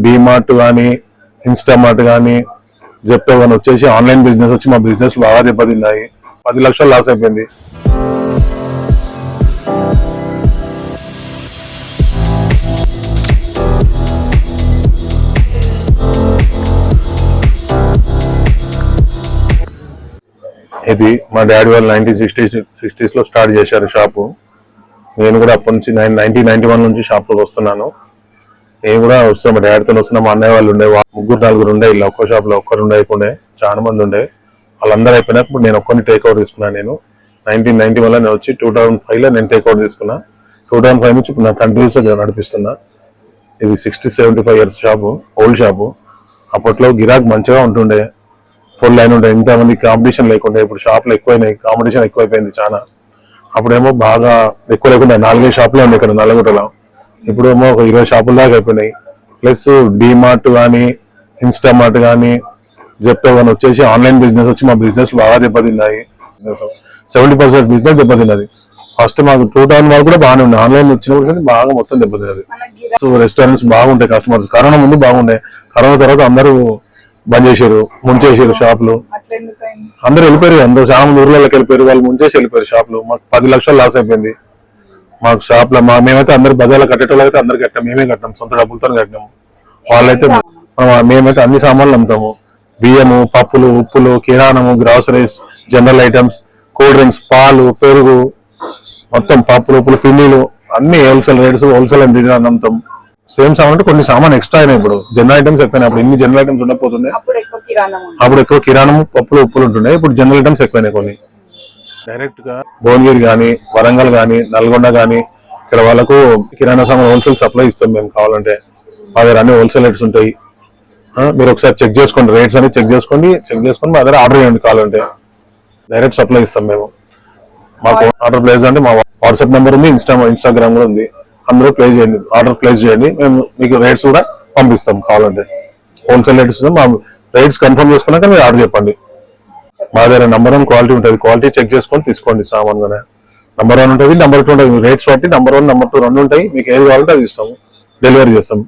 డీమార్ట్ కానీ ఇన్స్టామార్ట్ కానీ జెప్టో కానీ వచ్చేసి ఆన్లైన్ బిజినెస్ వచ్చి మా బిజినెస్ బాగా దెబ్బతిన్నాయి. 10 లక్షలు లాస్ అయిపోయింది. ఇది మా డాడీ వాళ్ళు 1960s లో స్టార్ట్ చేశారు షాపు. నేను కూడా అప్పటి నుంచి 1991 నుంచి షాప్లోకి వస్తున్నాను. నేను కూడా వస్తున్నా, మా డాడీతో వస్తున్నా. మా అన్నయ్య వాళ్ళు ఉండే 3-4 ఉండే, ఇలా ఒక్క షాప్ లో ఒక్కరు ఉండేయకుండే, చాలా మంది ఉండే. వాళ్ళందరూ అయిపోయినాక ఇప్పుడు నేను ఒక్కరిని టేక్ ఓవర్ తీసుకున్నాను. నేను 1991 నేను వచ్చి 2005 లో నేను టేక్ ఓవర్ తీసుకున్నా. 2005 నుంచి ఇప్పుడు నా కంటిన్యూస్ నడిపిస్తున్నా. ఇది 60-75 ఇయర్స్ షాపు, ఓల్డ్ షాపు. అప్పట్లో గిరాక్ మంచిగా ఉంటుండే, ఫుల్ లైన్ ఉండే, ఇంతమంది కాంపిటీషన్ లేకుండే. ఇప్పుడు షాపులు ఎక్కువైనాయి, కాంపిటీషన్ ఎక్కువైపోయింది చాలా. అప్పుడేమో బాగా ఎక్కువ లేకుండా 4-5 షాపులు ఉండే ఇక్కడ నల్లగొండలో. ఇప్పుడు ఏమో ఒక 20 షాపుల దాకా అయిపోయినాయి. ప్లస్ డీమార్ట్ కానీ ఇన్స్టామార్ట్ కానీ జెప్టో కానీ వచ్చేసి ఆన్లైన్ బిజినెస్ వచ్చి మా బిజినెస్ బాగా దెబ్బతిన్నాయి. 70% బిజినెస్ దెబ్బతిన్నది. ఫస్ట్ మాకు 2000 వరకు కూడా బాగానే ఉంది, ఆన్లైన్ వచ్చినప్పుడు బాగా మొత్తం దెబ్బతిన్నది. సో రెస్టారెంట్స్ బాగుంటాయి, కస్టమర్స్ కరోనా ముందు బాగుండే, కరోనా తర్వాత అందరూ బంద్ చేశారు, ముంచేసారు షాపులు. అందరూ వెళ్ళిపోయారు, అందరూ చాలా మంది ఊర్లలోకి వెళ్ళిపోయారు, వాళ్ళు ముంచేసి వెళ్ళిపోయారు షాపులు. మాకు 10 లక్షలు లాస్ అయిపోయింది మాకు షాప్ లో. మేమైతే అందరు బజార్లో కట్టేటోళ్ళు అయితే అందరు కట్టాం, మేమే కట్టాం, సొంత డబ్బులతో కట్టినాము. వాళ్ళైతే మేమైతే అన్ని సామాన్లు అమ్ముతాము, బియ్యము, పప్పులు, ఉప్పులు, కిరాణము, groceries, general items, cool drinks, పాలు, పెరుగు, మొత్తం పప్పులు, ఉప్పులు, పిండిలు అన్ని wholesale rates, wholesale and retail అమ్ముతాం. సేమ్ సామాన్ అంటే కొన్ని సామాన్ ఎక్స్ట్రా అయినాయి. ఇప్పుడు జనరల్ ఐటమ్స్ ఎక్కువైనాయి. అప్పుడు ఇన్ని జనరల్ ఐటమ్స్ ఉండకపోతుండే, అప్పుడు ఎక్కువ కిరాణం, పప్పులు, ఉప్పులు ఉంటుండే. ఇప్పుడు జనరల్ ఐటమ్స్ ఎక్కువైనాయి కొన్ని. డైరెక్ట్ గా భువనగిరి కానీ, వరంగల్ కానీ, నల్గొండ కానీ ఇక్కడ వాళ్ళకు కిరాణా సామాన్ హోల్సేల్ సప్లై ఇస్తాం మేము. కావాలంటే మా దగ్గర అన్ని హోల్సేల్ రేట్స్ ఉంటాయి. మీరు ఒకసారి చెక్ చేసుకోండి, రేట్స్ అని చెక్ చేసుకొని మా దగ్గర ఆర్డర్ చేయండి. కావాలంటే డైరెక్ట్ సప్లై ఇస్తాం మేము. మాకు ఆర్డర్ ప్లేస్ అంటే మా వాట్సాప్ నెంబర్ ఉంది, ఇన్స్టాగ్రామ్ కూడా ఉంది. అందరూ ప్లేస్ చేయండి, ఆర్డర్ ప్లేస్ చేయండి, మేము మీకు రేట్స్ కూడా పంపిస్తాం. కావాలంటే హోల్సేల్ రేట్స్ మా రేట్స్ కన్ఫర్మ్ చేసుకున్నాక మీరు ఆర్డర్ చెప్పండి. మా దగ్గర నెంబర్ 1 క్వాలిటీ ఉంటుంది, క్వాలిటీ చెక్ చేసుకొని తీసుకోండి సామాన్గానే. నెంబర్ 1 ఉంటుంది, నెంబర్ 2 ఉంటుంది. రేట్స్ బట్టి నెంబర్ 1, నెంబర్ 2 2 ఉంటాయి. మీకు ఏది కావాలంటే అది ఇస్తాము, డెలివరీ చేస్తాము.